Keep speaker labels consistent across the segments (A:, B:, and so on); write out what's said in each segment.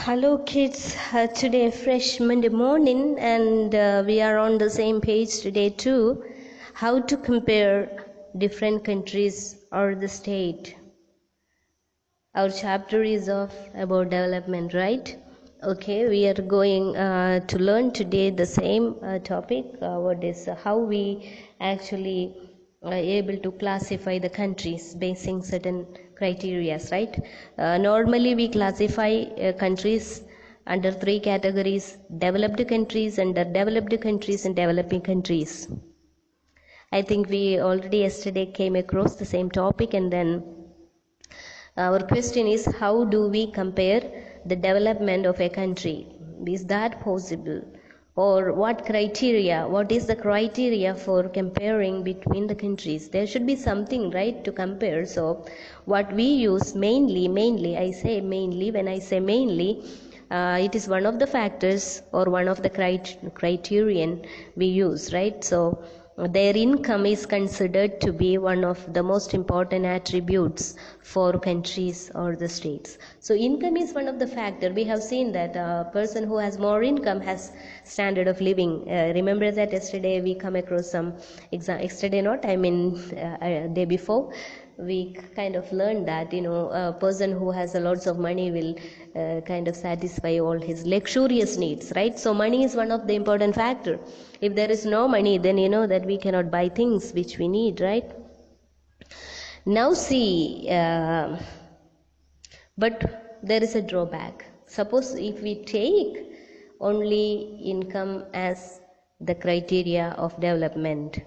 A: Hello kids, today fresh Monday morning and we are on the same page today too. How to compare different countries or the state. Our chapter is about development, right? Okay, we are going to learn today the same topic. What is how we actually able to classify the countries basing certain criteria, right? Normally we classify countries under three categories: developed countries, underdeveloped countries, and developing countries. I think we already yesterday came across the same topic, and then our question is, how do we compare the development of a country? Is that possible? Or what is the criteria for comparing between the countries? There should be something, right, to compare. So what we use mainly, I say mainly, when I say mainly, it is one of the factors or one of the criterion we use, right? So their income is considered to be one of the most important attributes for countries or the states. So income is one of the factor. We have seen that a person who has more income has standard of living. Remember that yesterday we come across some yesterday not, I mean day before, we kind of learned that a person who has a lots of money will kind of satisfy all his luxurious needs, right? So money is one of the important factor. If there is no money, then you know that we cannot buy things which we need, right? Now see, but there is a drawback. Suppose if we take only income as the criteria of development,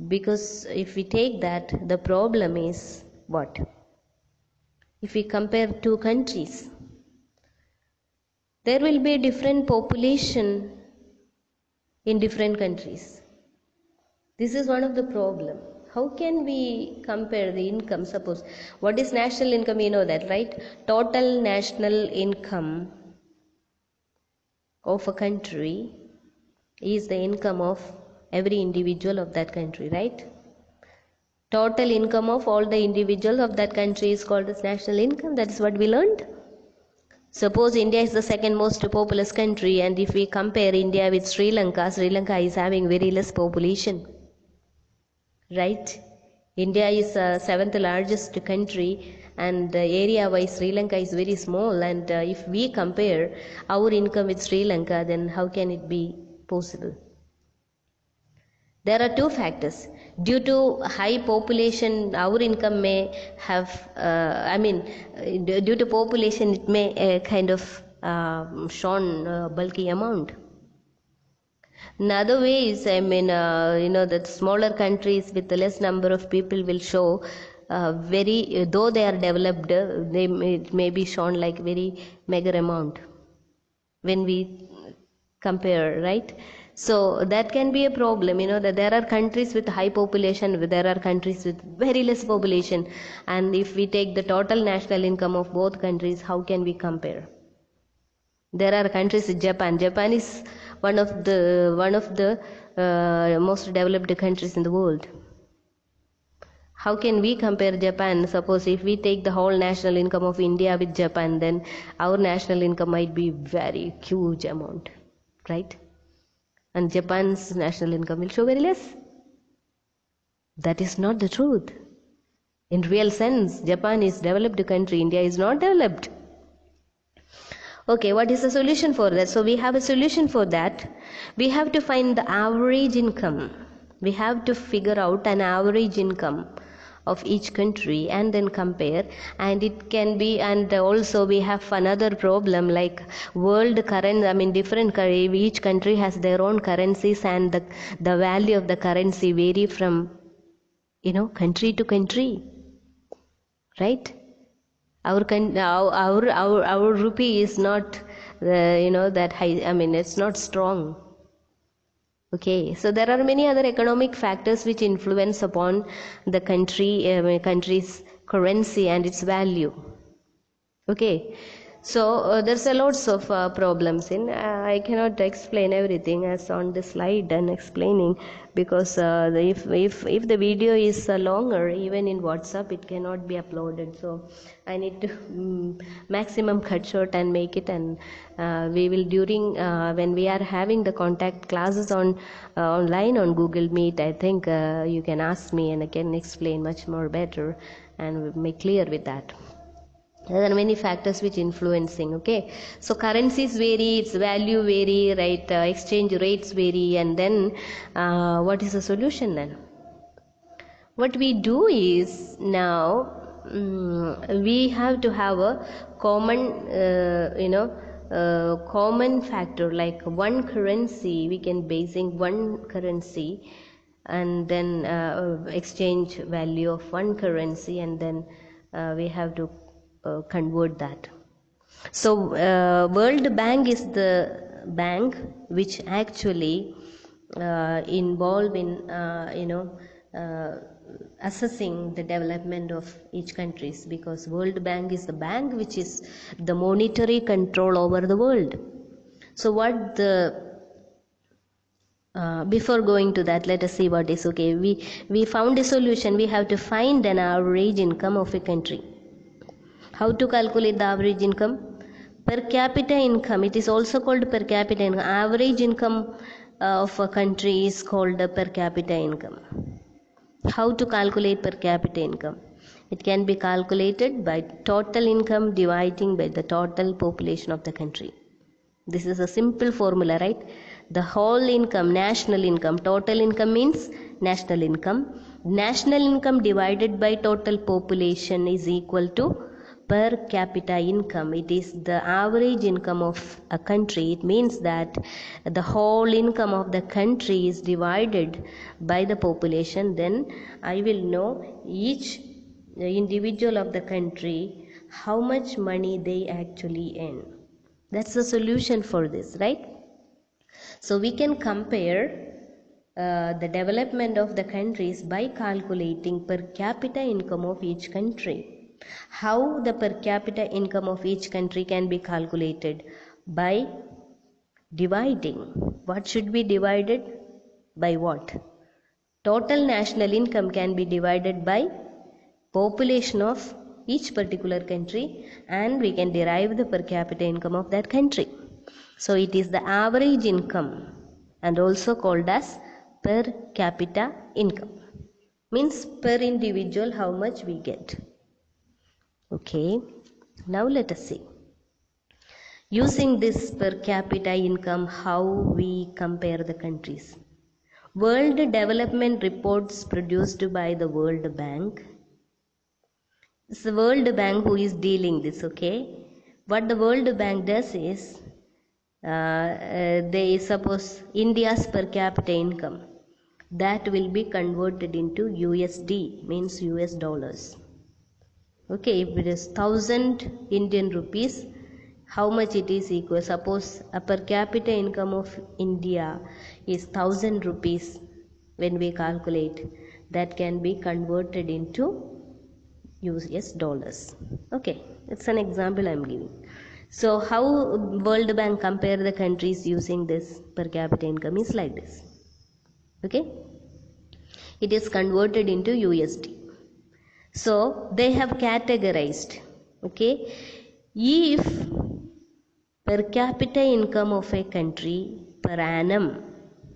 A: because if we take that, the problem is what? If we compare two countries, there will be different population in different countries. This is one of the problem. How can we compare the income? Suppose, what is national income? You know that, right? Total national income of a country is the income of every individual of that country, right? Total income of all the individuals of that country is called as national income. That is what we learned. Suppose India is the second most populous country, and if we compare India with Sri Lanka is having very less population, right? India is the seventh largest country, and area wise Sri Lanka is very small, and if we compare our income with Sri Lanka, then how can it be possible? There are two factors. Due to high population, our income may have, due to population, it may kind of shown bulky amount. Another way is, that smaller countries with less number of people will show though they are developed, it may be shown like very mega amount when we compare, right? So that can be a problem, that there are countries with high population, there are countries with very less population, and if we take the total national income of both countries, how can we compare? There are countries, Japan is one of the most developed countries in the world. How can we compare Japan? Suppose if we take the whole national income of India with Japan, then our national income might be very huge amount, right? And Japan's national income will show very less. That is not the truth. In real sense, Japan is developed country, India is not developed. Okay, what is the solution for that? So we have a solution for that. We have to find the average income. We have to figure out an average income of each country and then compare, and it can be, and also we have another problem like world currency. Different each country has their own currencies, and the value of the currency vary from country to country, right? Our rupee is not that high. It's not strong. Okay, so there are many other economic factors which influence upon the country's currency and its value. Okay, So there's a lots of problems in. I cannot explain everything as on the slide and explaining, because if the video is longer, even in WhatsApp it cannot be uploaded. So I need to maximum cut short and make it, and we will during when we are having the contact classes on online on Google Meet. I think you can ask me and I can explain much more better and make clear with that. There are many factors which influencing. Okay, so currencies vary, its value vary, right? Exchange rates vary, and then what is the solution then? What we do is now we have to have a common common factor, like one currency. We can basing one currency and then exchange value of one currency, and then we have to convert that. So World Bank is the bank which actually involved in assessing the development of each countries, because World Bank is the bank which is the monetary control over the world. So what the before going to that, let us see what is okay. We found a solution. We have to find an average income of a country. How to calculate the average income? Per capita income. It is also called per capita income. Average income of a country is called the per capita income. How to calculate per capita income? It can be calculated by total income dividing by the total population of the country. This is a simple formula, right? The whole income, national income. Total income means national income. National income divided by total population is equal to per capita income. It is the average income of a country. It means that the whole income of the country is divided by the population. Then I will know each individual of the country how much money they actually earn. That's the solution for this, right? So we can compare the development of the countries by calculating per capita income of each country. How the per capita income of each country can be calculated? By dividing. What should be divided by what? Total national income can be divided by population of each particular country, and we can derive the per capita income of that country. So it is the average income, and also called as per capita income. Means per individual how much we get. Okay, now let us see. Using this per capita income, how we compare the countries. World development reports produced by the World Bank. It's the World Bank who is dealing this, okay? What the World Bank does is, they suppose India's per capita income, that will be converted into USD, means US dollars. Okay, if it is 1000 Indian rupees, how much it is equal? Suppose a per capita income of India is 1000 rupees. When we calculate, that can be converted into US dollars. Okay, it's an example I'm giving. So how World Bank compare the countries using this per capita income is like this. Okay, it is converted into USD. So they have categorized, okay, if per capita income of a country per annum,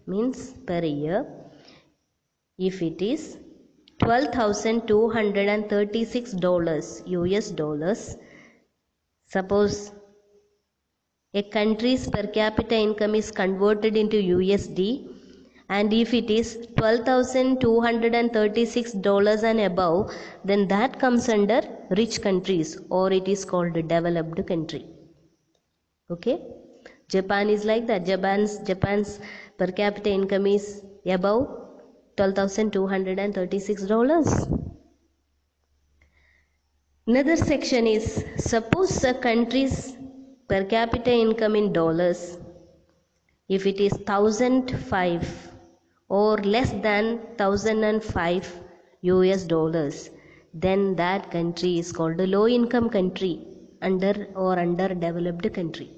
A: means per year, if it is $12,236 US dollars, suppose a country's per capita income is converted into USD, and if it is $12,236 and above, then that comes under rich countries, or it is called developed country. Okay, Japan is like that. Japan's per capita income is above $12,236. Another section is, suppose a country's per capita income in dollars, if it is 1005 or less than 1005 US dollars, then that country is called a low income country, underdeveloped country.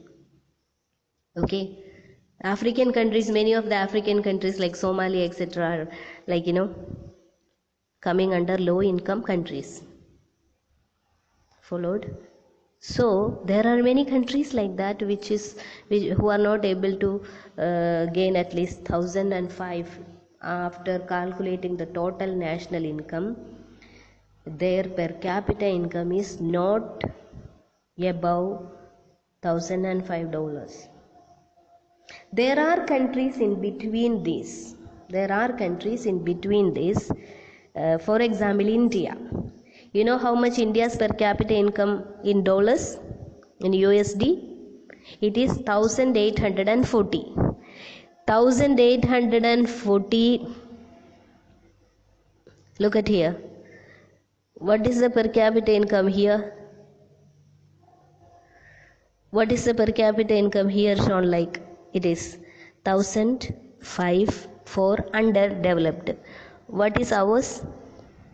A: Okay, African countries, many of the African countries like Somalia, etc., are like coming under low income countries. Followed. So there are many countries like that who are not able to gain at least 1005 after calculating the total national income. Their per capita income is not above $1,005. There are countries in between these. For example, India. You know how much India's per capita income in dollars, in USD? It is 1840. 1840. Look at here. What is the per capita income here? What is the per capita income here shown like? It is 1005 for underdeveloped. What is ours?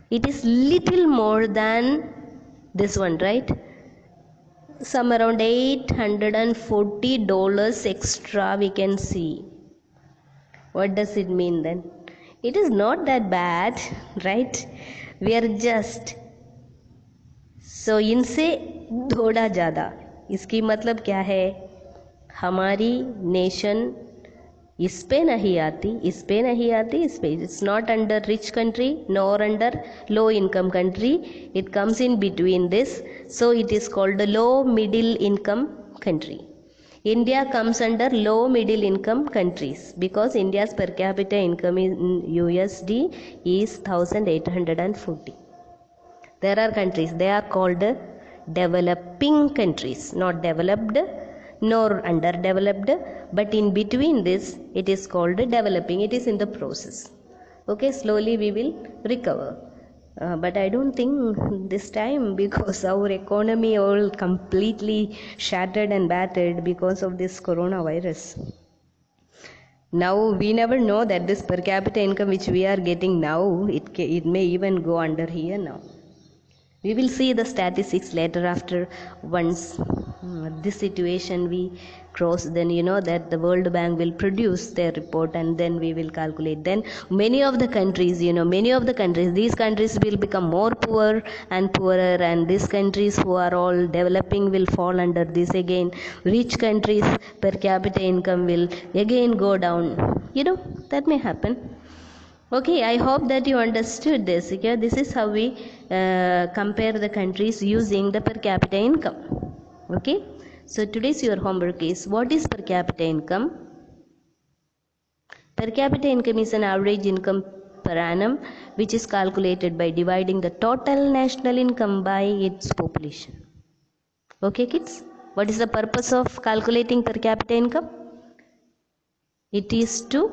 A: It is little more than this one, right? Some around $840 extra we can see. What does it mean then? It is not that bad, right? We are just so इनसे थोड़ा ज़्यादा. इसकी मतलब क्या है? हमारी nation इस पे नहीं आती. It's not under rich country nor under low income country. It comes in between this. So it is called the low middle income country. India comes under low middle income countries because India's per capita income in USD is 1840. There are countries, they are called developing countries, not developed nor underdeveloped, but in between this it is called developing. It is in the process. Okay, slowly we will recover. But I don't think this time, because our economy all completely shattered and battered because of this coronavirus. Now we never know that this per capita income which we are getting now, it may even go under here now. We will see the statistics later after once this situation we cross, then that the World Bank will produce their report and then we will calculate. Then many of the countries, these countries will become more poor and poorer, and these countries who are all developing will fall under this again. Rich countries per capita income will again go down. That may happen. Okay, I hope that you understood this. Okay? This is how we compare the countries using the per capita income. Okay, so today's your homework is, what is per capita income? Per capita income is an average income per annum which is calculated by dividing the total national income by its population. Okay kids, what is the purpose of calculating per capita income? It is to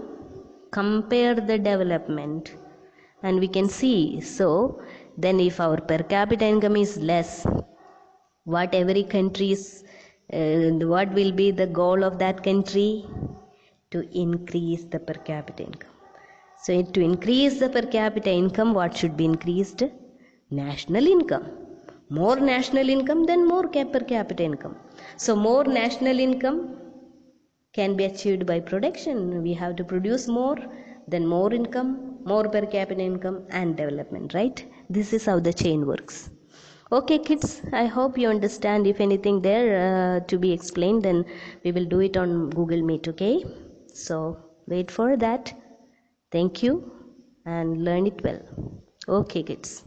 A: compare the development, and we can see. So then if our per capita income is less, what will be the goal of that country? To increase the per capita income. So to increase the per capita income, what should be increased? National income. More national income, then more per capita income. So more national income can be achieved by production. We have to produce more, then more income, more per capita income, and development, right? This is how the chain works. Okay kids, I hope you understand. If anything there to be explained, then we will do it on Google Meet. Okay, so wait for that. Thank you and learn it well. Okay kids.